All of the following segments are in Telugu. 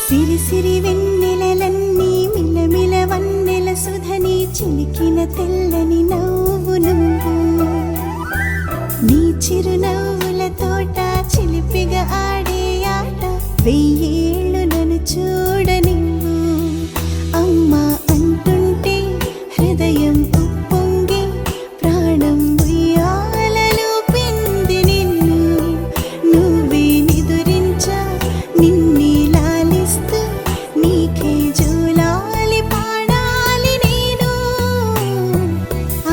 సిరి సిరి వెన్నెలలన్నీ మిలమిల వన్నెల సుధని చిలికిన తెల్లని నవ్వు నువ్వు నీ చిరునవ్వుల తోట చిలిపిగా ఆడే ఆట వెయ్యేళ్ళు నన్ను చూడనివ్వు అమ్మా అంటుంటే హృదయం ఉప్పొంగి ప్రాణం ఉయ్యాలలో పిండి నిన్ను నువ్వే నిదురించా నిన్నే లాలిస్తూ నీకే జూలాలి పాడాలి నేను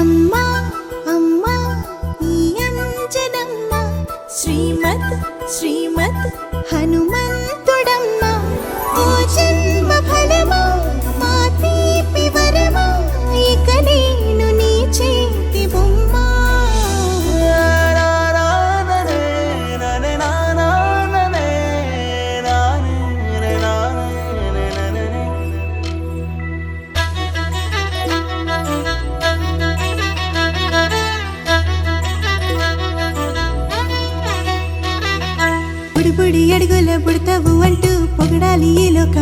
అమ్మా అమ్మా ఈ అంజనమ్మ శ్రీమత్ శ్రీమత్ హనుమంతుడమ్మ ఓ జన్మ ఫలమా మా తీపి వరమా ఇక నేను నీ చేతి బొమ్మ బుడి బుడి అడుగుల పుడతావు అంటూ పొగడాలి ఈ లోకం